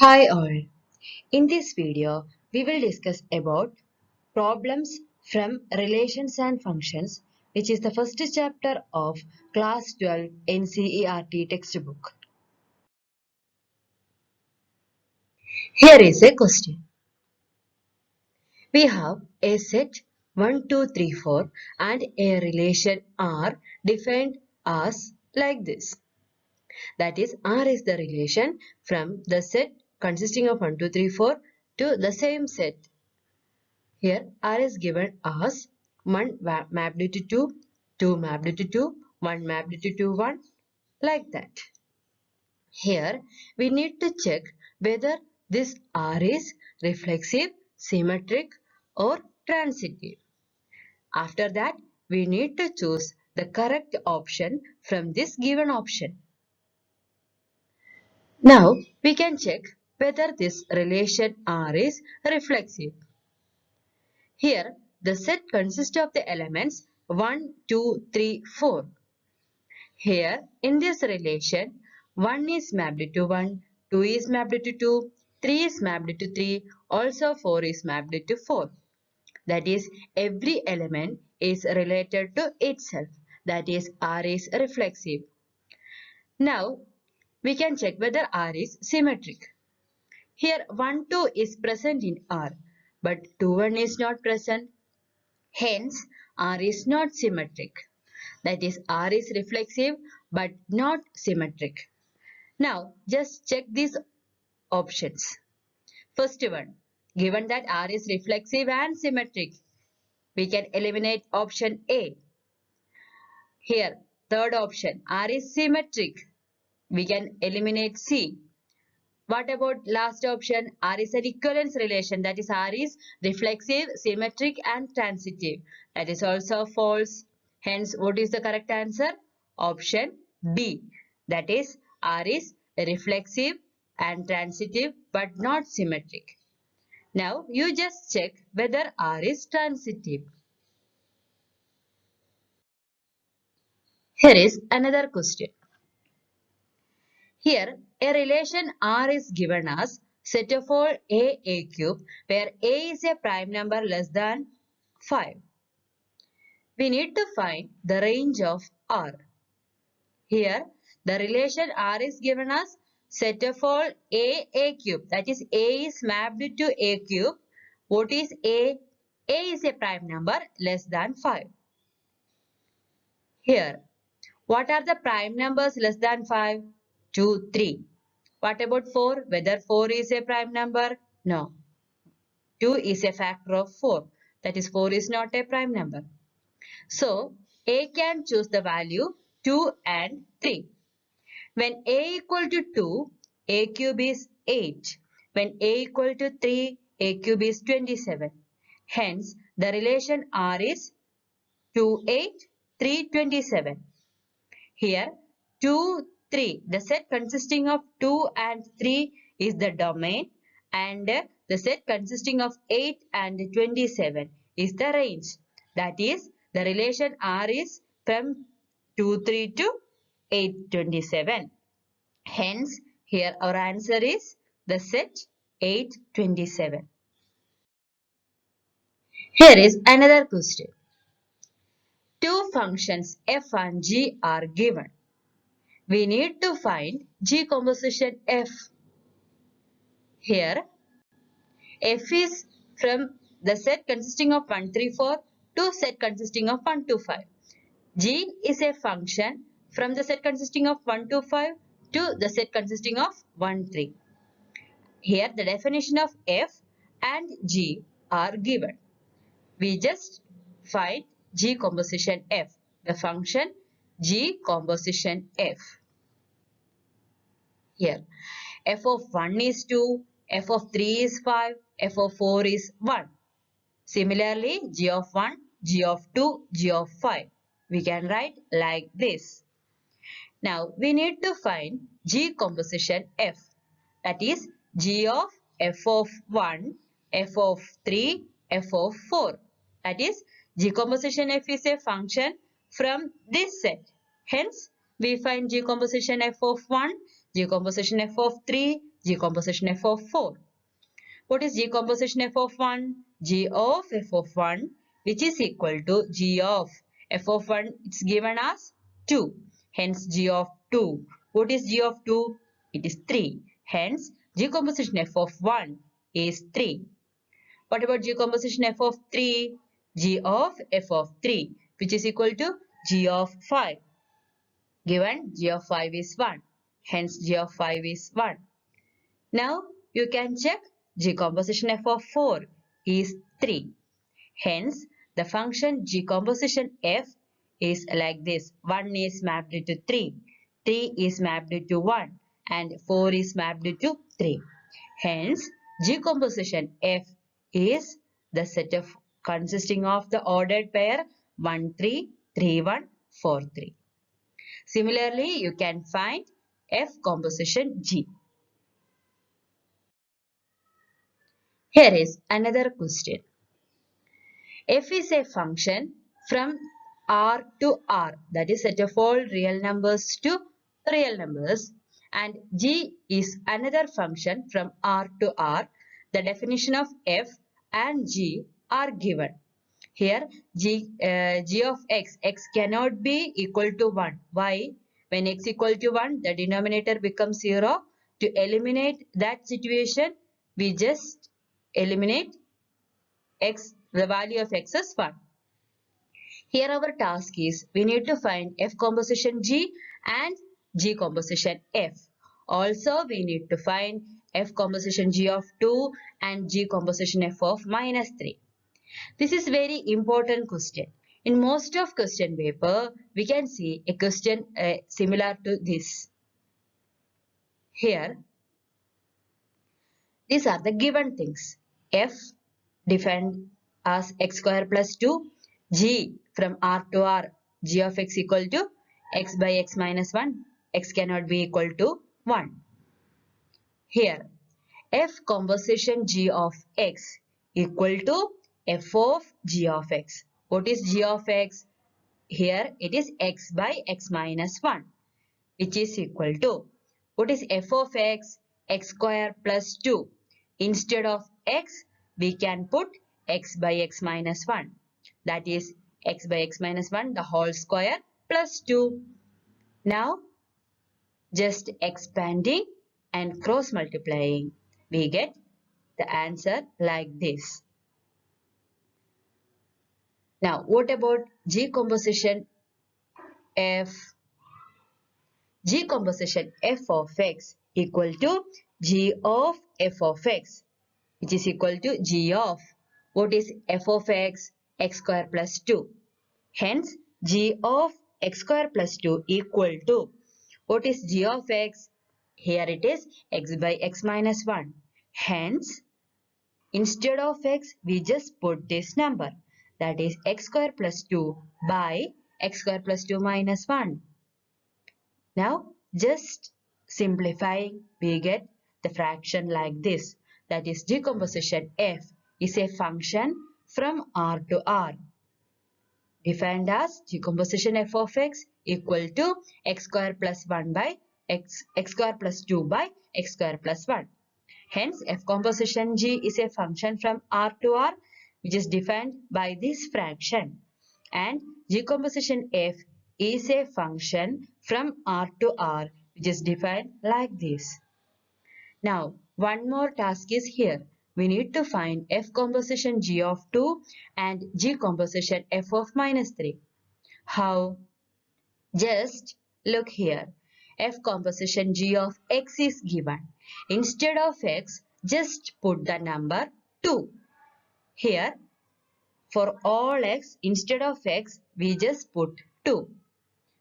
Hi all. In this video, we will discuss about problems from relations and functions, which is the first chapter of class 12 NCERT textbook. Here is a question. We have a set 1, 2, 3, 4 and a relation R defined as like this. That is, R is the relation from the set consisting of 1, 2, 3, 4 to the same set. Here R is given as 1 mapped to 2, 2 mapped to 2, 1 mapped to 2, 1 like that. Here we need to check whether this R is reflexive, symmetric or transitive. After that we need to choose the correct option from this given option. Now we can check whether this relation R is reflexive. Here, the set consists of the elements 1, 2, 3, 4. Here, in this relation, 1 is mapped to 1, 2 is mapped to 2, 3 is mapped to 3, also 4 is mapped to 4. That is, every element is related to itself. That is, R is reflexive. Now, we can check whether R is symmetric. Here, 1, 2 is present in R, but 2, 1 is not present. Hence, R is not symmetric. That is, R is reflexive but not symmetric. Now, just check these options. First one, given that R is reflexive and symmetric, we can eliminate option A. Here, third option, R is symmetric. We can eliminate C. What about last option? R is an equivalence relation. That is, R is reflexive, symmetric and transitive. That is also false. Hence, what is the correct answer? Option B. That is, R is reflexive and transitive but not symmetric. Now, you just check whether R is transitive. Here is another question. Here, a relation R is given as set of all A cube where A is a prime number less than 5. We need to find the range of R. Here, the relation R is given as set of all A cube. That is, A is mapped to A cube. What is A? A is a prime number less than 5. Here, what are the prime numbers less than 5? 2, 3. What about 4? Whether 4 is a prime number? No. 2 is a factor of 4. That is 4 is not a prime number. So, A can choose the value 2 and 3. When A equal to 2, A cube is 8. When A equal to 3, A cube is 27. Hence, the relation R is 2, 8, 3, 27. Here, 2, 3, the set consisting of 2 and 3 is the domain and the set consisting of 8 and 27 is the range. That is, the relation R is from 2, 3 to 8, 27. Hence, here our answer is the set 8, 27. Here is another question. Two functions f and g are given. We need to find G composition F. Here, F is from the set consisting of 1, 3, 4 to set consisting of 1, 2, 5. G is a function from the set consisting of 1, 2, 5 to the set consisting of 1, 3. Here, the definition of F and G are given. We just find G composition F, the function G composition F. Here, f of 1 is 2, f of 3 is 5, f of 4 is 1. Similarly, g of 1, g of 2, g of 5. We can write like this. Now, we need to find G composition F. That is, G of f of 1, f of 3, f of 4. That is, G composition F is a function from this set. Hence, we find G composition F of 1, G composition F of 3, G composition f of 4. What is G composition f of 1? G of f of 1, which is equal to G of f of 1, it's given as 2. Hence G of 2. What is G of 2? It is 3. Hence G composition f of 1 is 3. What about G composition f of 3? G of f of 3, which is equal to G of 5. Given G of 5 is 1. Hence G of 5 is 1. Now you can check G composition f of 4 is 3. Hence the function G composition f is like this. 1 is mapped to 3. 3 is mapped to 1 and 4 is mapped to 3. Hence G composition f is the set of consisting of the ordered pair 1 3 3 1 4 3. Similarly, you can find f composition G. Here is another question. F is a function from R to R, that is set of all real numbers to real numbers, and G is another function from R to R. The definition of F and G are given. Here G of x cannot be equal to 1. Why? When x equal to 1, the denominator becomes 0. To eliminate that situation, we just eliminate x, the value of x is 1. Here our task is we need to find F composition G and G composition F. Also we need to find F composition G of 2 and G composition F of minus 3. This is very important question. In most of question paper, we can see a question similar to this. Here, these are the given things. F defined as x square plus 2. G from R to R, G of x equal to x by x minus 1. X cannot be equal to 1. Here, F composition G of x equal to f of G of x. What is G of x? Here it is x by x minus 1, which is equal to, what is f of x? X square plus 2. Instead of x, we can put x by x minus 1. That is x by x minus 1 the whole square plus 2. Now, just expanding and cross multiplying, we get the answer like this. Now, what about G composition F? G composition f of x equal to G of f of x, which is equal to G of, what is f of x? X square plus 2. Hence, G of x square plus 2 equal to, what is G of x? Here it is x by x minus 1. Hence, instead of x, we just put this number. That is x square plus 2 by x square plus 2 minus 1. Now, just simplifying, we get the fraction like this. That is G composition f is a function from R to R. Defined as G composition f of x equal to x square plus 1 by x square plus 2 by x square plus 1. Hence, f composition G is a function from R to R, which is defined by this fraction. And G composition f is a function from R to R, which is defined like this. Now, one more task is here. We need to find f composition G of 2 and G composition f of minus 3. How? Just look here. F composition G of x is given. Instead of x, just put the number 2. Here, for all x, instead of x, we just put 2.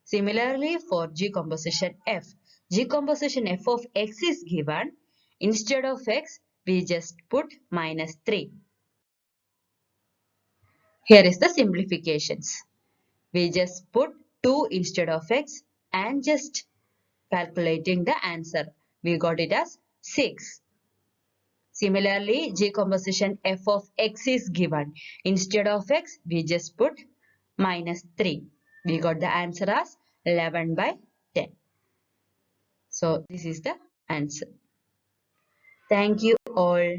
Similarly, for G composition f, G composition f of x is given. Instead of x, we just put minus 3. Here is the simplifications. We just put 2 instead of x and just calculating the answer. We got it as 6. Similarly, G composition f of x is given. Instead of x, we just put minus 3. We got the answer as 11 by 10. So, this is the answer. Thank you all.